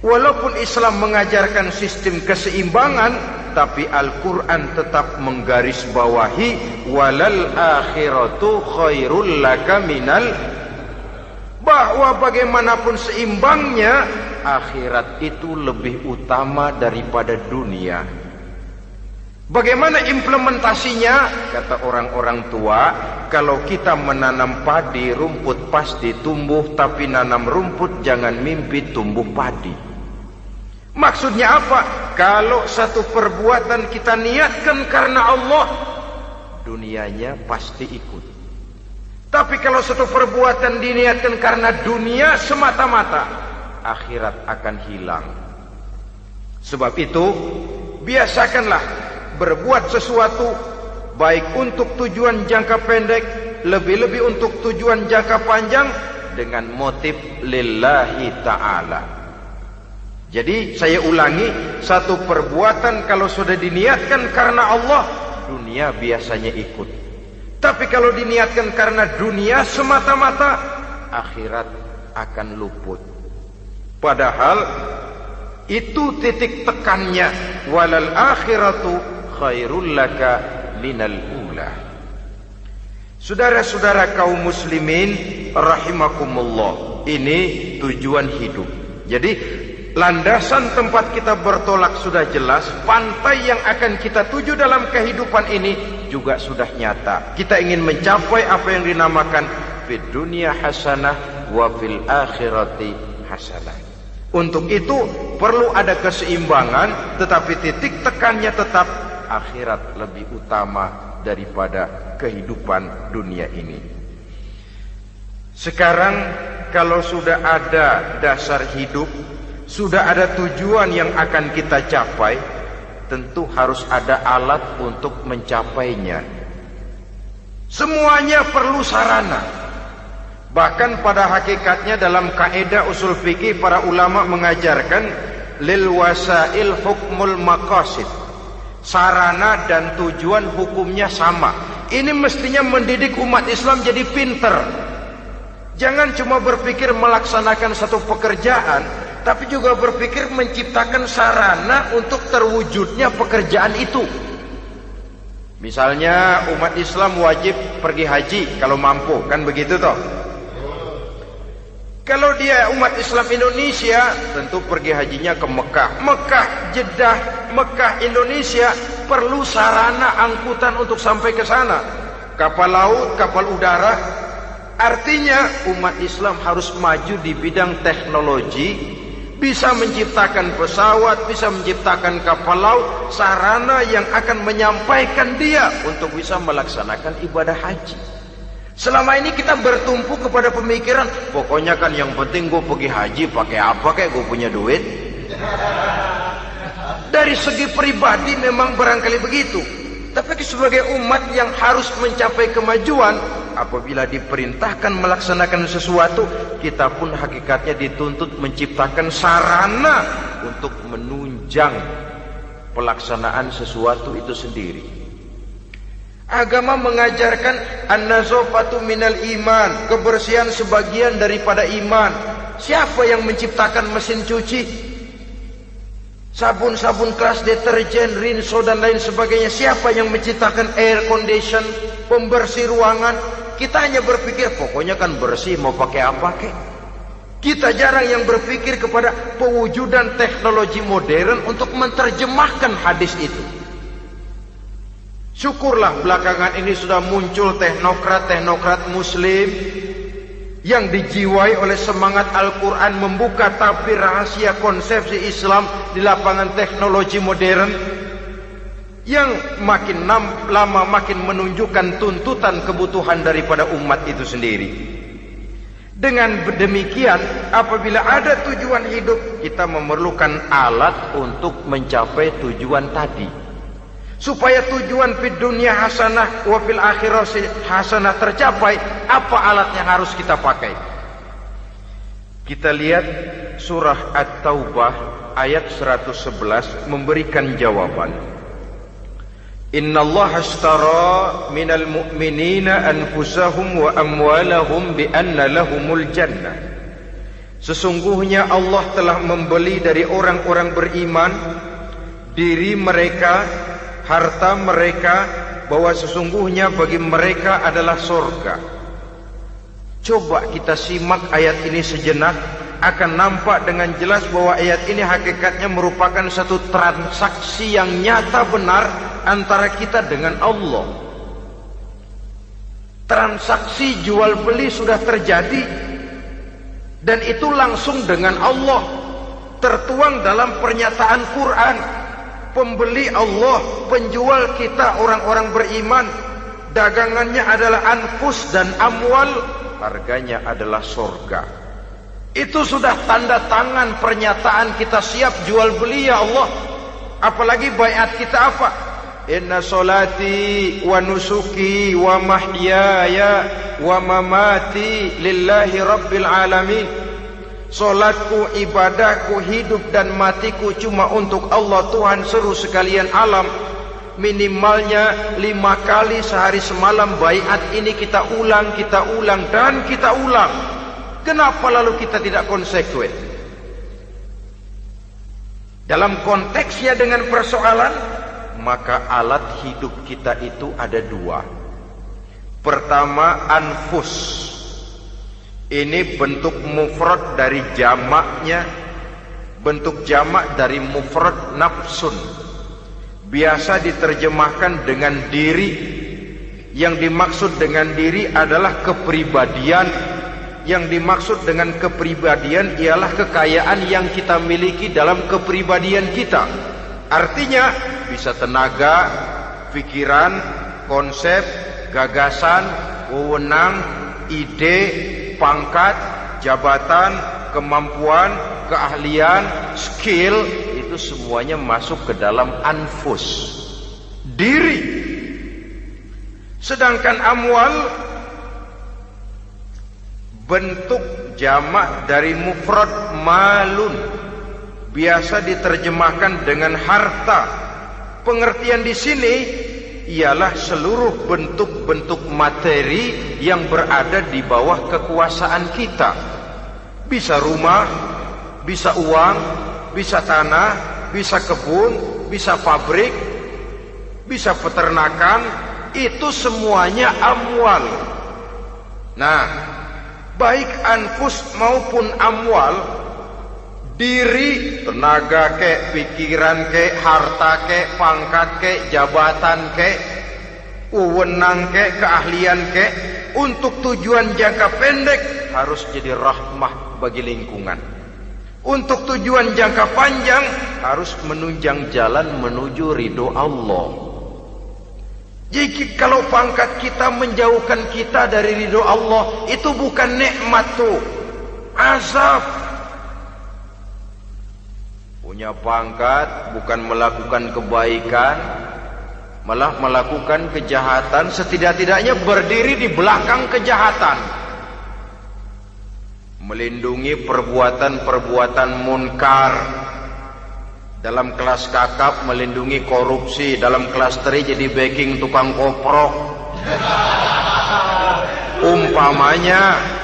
Walaupun Islam mengajarkan sistem keseimbangan, tapi Al-Quran tetap menggarisbawahi walal akhiratu khairul laka minal, bahwa bagaimanapun seimbangnya, akhirat itu lebih utama daripada dunia. Bagaimana implementasinya? Kata orang-orang tua, kalau kita menanam padi, rumput pasti tumbuh, tapi nanam rumput jangan mimpi tumbuh padi. Maksudnya apa? Kalau satu perbuatan kita niatkan karena Allah, dunianya pasti ikut. Tapi kalau satu perbuatan diniatkan karena dunia semata-mata, akhirat akan hilang. Sebab itu, biasakanlah berbuat sesuatu baik untuk tujuan jangka pendek, lebih-lebih untuk tujuan jangka panjang, dengan motif lillahi ta'ala. Jadi saya ulangi, satu perbuatan kalau sudah diniatkan karena Allah, dunia biasanya ikut. Tapi kalau diniatkan karena dunia semata-mata, akhirat akan luput. Padahal itu titik tekannya, walal akhiratu khairul laka minal ula. Saudara-saudara kaum muslimin rahimakumullah, ini tujuan hidup. Jadi landasan tempat kita bertolak sudah jelas, pantai yang akan kita tuju dalam kehidupan ini juga sudah nyata. Kita ingin mencapai apa yang dinamakan fid dunya hasanah wa fil akhirati hasanah. Untuk itu perlu ada keseimbangan, tetapi titik tekannya tetap akhirat lebih utama daripada kehidupan dunia ini. Sekarang kalau sudah ada dasar hidup, sudah ada tujuan yang akan kita capai, tentu harus ada alat untuk mencapainya. Semuanya perlu sarana. Bahkan pada hakikatnya dalam kaidah usul fikih, para ulama mengajarkan lil wasail hukmul maqasid. Sarana dan tujuan hukumnya sama. Ini mestinya mendidik umat Islam jadi pinter. Jangan cuma berpikir melaksanakan satu pekerjaan, tapi juga berpikir menciptakan sarana untuk terwujudnya pekerjaan itu. Misalnya umat Islam wajib pergi haji kalau mampu, kan begitu toh? Kalau dia umat Islam Indonesia, tentu pergi hajinya ke Mekah. Mekah, Jeddah, Mekah, Indonesia, perlu sarana angkutan untuk sampai ke sana. Kapal laut, kapal udara. Artinya umat Islam harus maju di bidang teknologi, bisa menciptakan pesawat, bisa menciptakan kapal laut, sarana yang akan menyampaikan dia untuk bisa melaksanakan ibadah haji. Selama ini kita bertumpu kepada pemikiran, pokoknya kan yang penting gue pergi haji pakai apa, kayak gue punya duit. Dari segi pribadi memang barangkali begitu, tapi sebagai umat yang harus mencapai kemajuan, apabila diperintahkan melaksanakan sesuatu, kita pun hakikatnya dituntut menciptakan sarana untuk menunjang pelaksanaan sesuatu itu sendiri. Agama mengajarkan an-nazafatu minal iman, kebersihan sebagian daripada iman. Siapa yang menciptakan mesin cuci, sabun-sabun keras, deterjen, rinso dan lain sebagainya? Siapa yang menciptakan air condition, pembersih ruangan? Kita hanya berpikir pokoknya kan bersih, mau pakai apa kek. Kita jarang yang berpikir kepada pewujudan teknologi modern untuk menerjemahkan hadis itu. Syukurlah belakangan ini sudah muncul teknokrat-teknokrat muslim yang dijiwai oleh semangat Al-Quran membuka tabir rahasia konsepsi Islam di lapangan teknologi modern, yang makin lama makin menunjukkan tuntutan kebutuhan daripada umat itu sendiri. Dengan demikian, apabila ada tujuan hidup, kita memerlukan alat untuk mencapai tujuan tadi. Supaya tujuan fid dunya hasanah wa fil akhirati hasanah tercapai, apa alat yang harus kita pakai? Kita lihat surah At-Taubah ayat 111 memberikan jawaban. Innallaha ashtara minal mu'minina anfusahum wa amwalahum bi anna lahumul jannah. Sesungguhnya Allah telah membeli dari orang-orang beriman diri mereka, harta mereka, bahwa sesungguhnya bagi mereka adalah surga. Coba kita simak ayat ini sejenak, akan nampak dengan jelas bahwa ayat ini hakikatnya merupakan satu transaksi yang nyata benar antara kita dengan Allah. Transaksi jual beli sudah terjadi, dan itu langsung dengan Allah, tertuang dalam pernyataan Quran. Pembeli Allah, penjual kita orang-orang beriman, dagangannya adalah anfus dan amwal, harganya adalah surga. Itu sudah tanda tangan pernyataan kita siap jual beli ya Allah. Apalagi baiat kita apa? Inna solati wa nusuki wa mahyaya wa mamati lillahi rabbil alamin. Solatku, ibadahku, hidup dan matiku cuma untuk Allah Tuhan seru sekalian alam. Minimalnya 5 kali sehari semalam baiat ini kita ulang dan kita ulang. Kenapa lalu kita tidak konsekuen? Dalam konteksnya dengan persoalan, maka alat hidup kita itu ada 2. Pertama, anfus. Ini bentuk mufrad dari jamaknya, bentuk jamak dari mufrad nafsun. Biasa diterjemahkan dengan diri. Yang dimaksud dengan diri adalah kepribadian. Yang dimaksud dengan kepribadian ialah kekayaan yang kita miliki dalam kepribadian kita. Artinya bisa tenaga, pikiran, konsep, gagasan, wewenang, ide, pangkat, jabatan, kemampuan, keahlian, skill, itu semuanya masuk ke dalam anfus, diri. Sedangkan amwal bentuk jamak dari mufrad malun, biasa diterjemahkan dengan harta. Pengertian di sini ialah seluruh bentuk-bentuk materi yang berada di bawah kekuasaan kita. Bisa rumah, bisa uang, bisa tanah, bisa kebun, bisa pabrik, bisa peternakan, itu semuanya amwal. Nah, baik anfus maupun amwal, diri, tenaga kek, pikiran kek, harta kek, pangkat kek, jabatan kek, wewenang kek, keahlian kek, untuk tujuan jangka pendek harus jadi rahmah bagi lingkungan. Untuk tujuan jangka panjang harus menunjang jalan menuju ridho Allah. Jadi kalau pangkat kita menjauhkan kita dari ridho Allah, itu bukan nikmat tuh, azab. Punya pangkat bukan melakukan kebaikan, malah melakukan kejahatan, setidak-tidaknya berdiri di belakang kejahatan, melindungi perbuatan-perbuatan munkar. Dalam kelas kakap melindungi korupsi, dalam kelas teri jadi backing tukang koprok.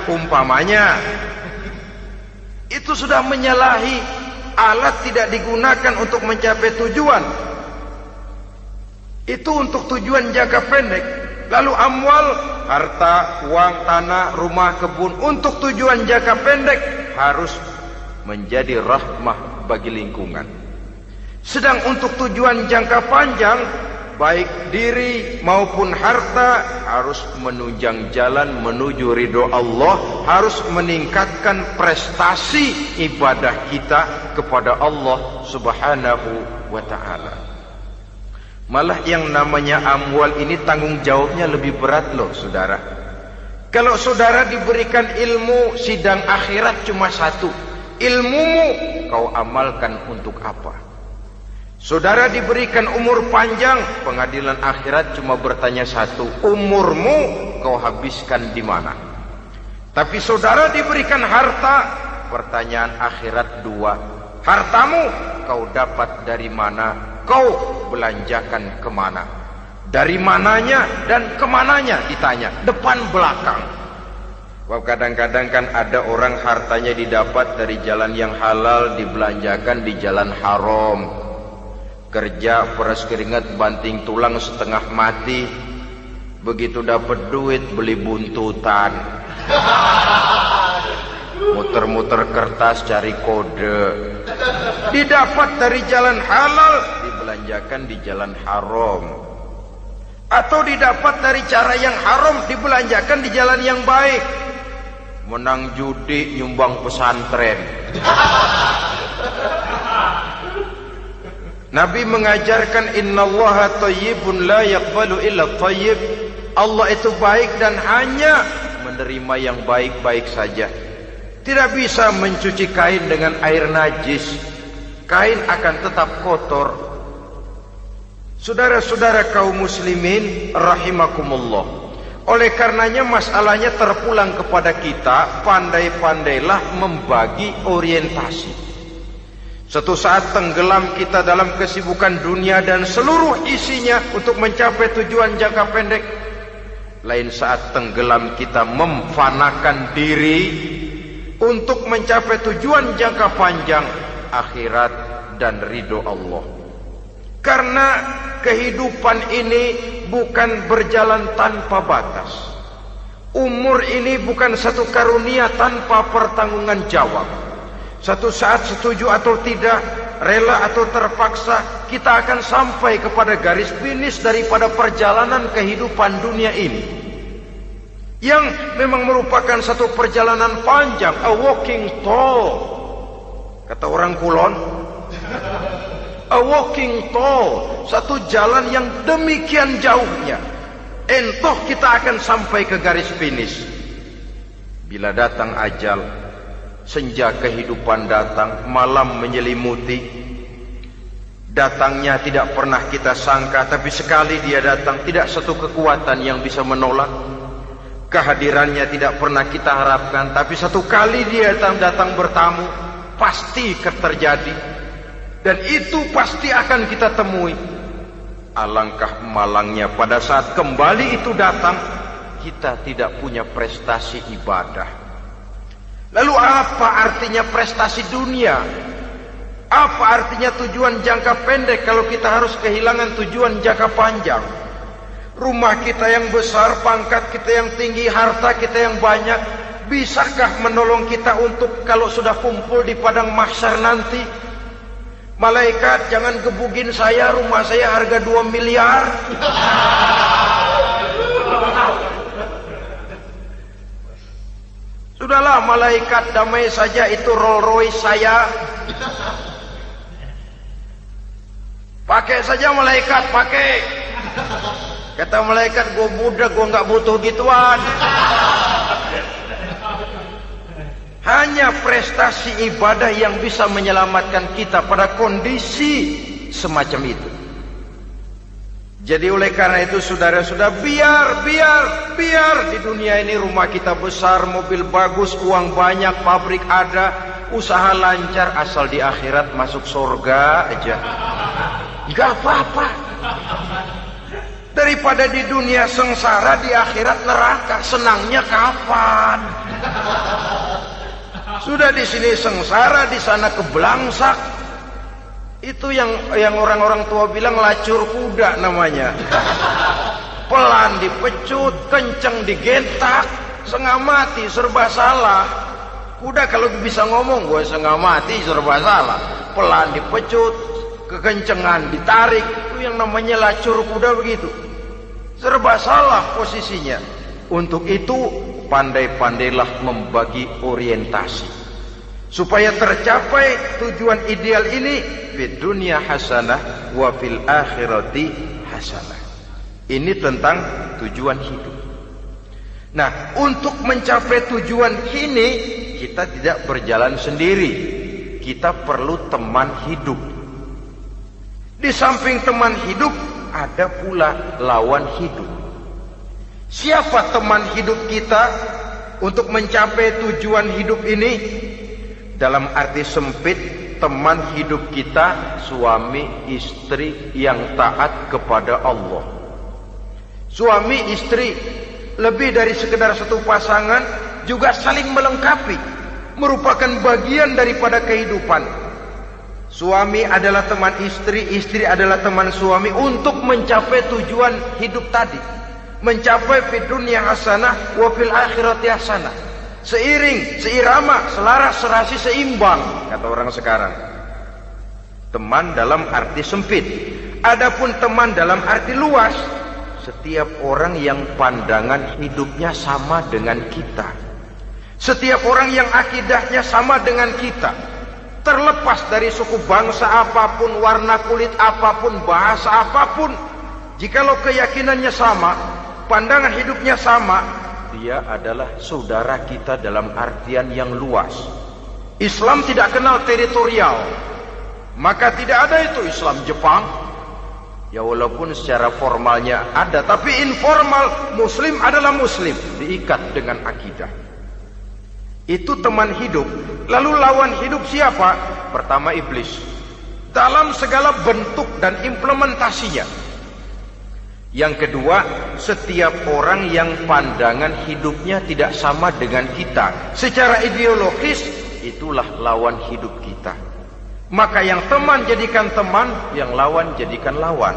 Umpamanya itu sudah menyalahi. Alat tidak digunakan untuk mencapai tujuan. Itu untuk tujuan jangka pendek. Lalu amwal, harta, uang, tanah, rumah, kebun untuk tujuan jangka pendek harus menjadi rahmah bagi lingkungan. Sedang untuk tujuan jangka panjang, baik diri maupun harta harus menunjang jalan menuju ridho Allah, harus meningkatkan prestasi ibadah kita kepada Allah Subhanahu wa ta'ala. Malah yang namanya amwal ini tanggung jawabnya lebih berat loh saudara. Kalau saudara diberikan ilmu, sidang akhirat cuma satu. Ilmumu kau amalkan untuk apa? Saudara diberikan umur panjang, pengadilan akhirat cuma bertanya satu, umurmu kau habiskan di mana? Tapi saudara diberikan harta, pertanyaan akhirat dua, hartamu kau dapat dari mana? Kau belanjakan kemana? Dari mananya dan kemananya ditanya, depan belakang. Kadang-kadang kan ada orang hartanya didapat dari jalan yang halal, dibelanjakan di jalan haram. Kerja peras keringat banting tulang setengah mati, begitu dapat duit beli buntutan, muter-muter kertas cari kode. Didapat dari jalan halal, dibelanjakan di jalan haram. Atau didapat dari cara yang haram, dibelanjakan di jalan yang baik. Menang judi, nyumbang pesantren. Nabi mengajarkan innallaha thayyibun la yaqbalu illa thayyib. Allah itu baik dan hanya menerima yang baik-baik saja. Tidak bisa mencuci kain dengan air najis. Kain akan tetap kotor. Saudara-saudara kaum muslimin rahimakumullah. Oleh karenanya masalahnya terpulang kepada kita, pandai-pandailah membagi orientasi. Suatu saat tenggelam kita dalam kesibukan dunia dan seluruh isinya untuk mencapai tujuan jangka pendek. Lain saat tenggelam kita memfanakan diri untuk mencapai tujuan jangka panjang, akhirat dan ridho Allah. Karena kehidupan ini bukan berjalan tanpa batas. Umur ini bukan satu karunia tanpa pertanggungan jawab. Satu saat setuju atau tidak, rela atau terpaksa, kita akan sampai kepada garis finish daripada perjalanan kehidupan dunia ini. Yang memang merupakan satu perjalanan panjang, a walking tall. Kata orang Kulon, a walking tall, satu jalan yang demikian jauhnya. Entoh kita akan sampai ke garis finish. Bila datang ajal, senja kehidupan datang, malam menyelimuti. Datangnya tidak pernah kita sangka, tapi sekali dia datang, tidak satu kekuatan yang bisa menolak. Kehadirannya tidak pernah kita harapkan, tapi satu kali dia datang bertamu, pasti terjadi. Dan itu pasti akan kita temui. Alangkah malangnya pada saat kembali itu datang, kita tidak punya prestasi ibadah. Lalu apa artinya prestasi dunia? Apa artinya tujuan jangka pendek kalau kita harus kehilangan tujuan jangka panjang? Rumah kita yang besar, pangkat kita yang tinggi, harta kita yang banyak, bisakah menolong kita untuk kalau sudah kumpul di padang mahsyar nanti? Malaikat, jangan gebugin saya, rumah saya harga 2 miliar. Sudahlah malaikat, damai saja, itu Rolls Royce saya. Pakai saja malaikat, pakai. Kata malaikat, gue budak, gue nggak butuh gituan. Hanya prestasi ibadah yang bisa menyelamatkan kita pada kondisi semacam itu. Jadi oleh karena itu saudara-saudara, biar di dunia ini rumah kita besar, mobil bagus, uang banyak, pabrik ada, usaha lancar, asal di akhirat masuk surga aja. Gak apa-apa. Daripada di dunia sengsara, di akhirat neraka, senangnya kapan? Sudah di sini sengsara, di sana kebelangsak. Itu yang orang-orang tua bilang lacur kuda namanya. pelan dipecut, kenceng digentak, setengah mati, serba salah. Kuda kalau bisa ngomong, gue setengah mati, serba salah. Pelan dipecut, kekencengan ditarik, itu yang namanya lacur kuda begitu. Serba salah posisinya. Untuk itu pandai-pandailah membagi orientasi supaya tercapai tujuan ideal ini, fid dunya hasanah wa fil akhirati hasanah. Ini tentang tujuan hidup. Nah, untuk mencapai tujuan ini kita tidak berjalan sendiri. Kita perlu teman hidup. Di samping teman hidup ada pula lawan hidup. Siapa teman hidup kita untuk mencapai tujuan hidup ini? Dalam arti sempit, teman hidup kita suami istri yang taat kepada Allah. Suami istri lebih dari sekedar satu pasangan, juga saling melengkapi, merupakan bagian daripada kehidupan. Suami adalah teman istri, istri adalah teman suami untuk mencapai tujuan hidup tadi, mencapai fid dunya hasanah wa fil akhirati hasanah. Seiring, seirama, selaras, serasi, seimbang, kata orang sekarang. Teman dalam arti sempit. Adapun teman dalam arti luas, setiap orang yang pandangan hidupnya sama dengan kita, setiap orang yang akidahnya sama dengan kita, terlepas dari suku bangsa apapun, warna kulit apapun, bahasa apapun, jikalau keyakinannya sama, pandangan hidupnya sama, dia adalah saudara kita dalam artian yang luas. Islam tidak kenal teritorial, maka tidak ada itu Islam Jepang. Ya walaupun secara formalnya ada, tapi informal Muslim adalah Muslim, diikat dengan akidah. Itu teman hidup. Lalu lawan hidup siapa? Pertama iblis, dalam segala bentuk dan implementasinya. Yang kedua, setiap orang yang pandangan hidupnya tidak sama dengan kita secara ideologis, itulah lawan hidup kita. Maka yang teman jadikan teman, yang lawan jadikan lawan.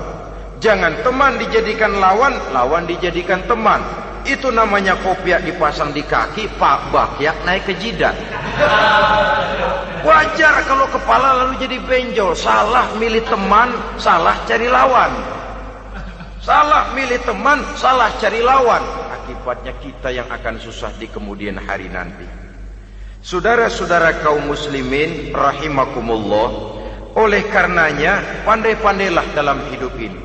Jangan teman dijadikan lawan, lawan dijadikan teman. Itu namanya kopiah dipasang di kaki, pak bakyak naik ke jidat. Wajar kalau kepala lalu jadi benjol. Salah milih teman, salah cari lawan. Salah milih teman, salah cari lawan. Akibatnya kita yang akan susah di kemudian hari nanti. Saudara-saudara kaum muslimin rahimakumullah, oleh karenanya pandai-pandailah dalam hidup ini.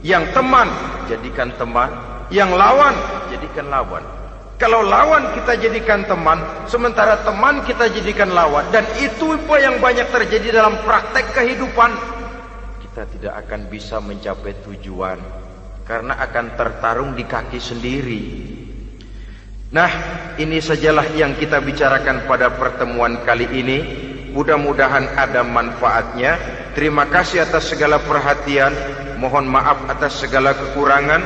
Yang teman jadikan teman, yang lawan jadikan lawan. Kalau lawan kita jadikan teman, sementara teman kita jadikan lawan, dan itu apa yang banyak terjadi dalam praktek kehidupan, kita tidak akan bisa mencapai tujuan karena akan tertarung di kaki sendiri. Nah, ini sajalah yang kita bicarakan pada pertemuan kali ini. Mudah-mudahan ada manfaatnya. Terima kasih atas segala perhatian. Mohon maaf atas segala kekurangan.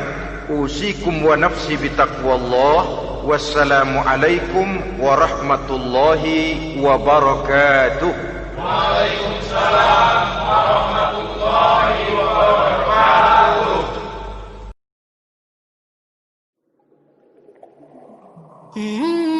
Usikum wa nafsi bitaqwallah. Wassalamualaikum warahmatullahi wabarakatuh. Waalaikumsalam warahmatullahi wabarakatuh. Mm-hmm.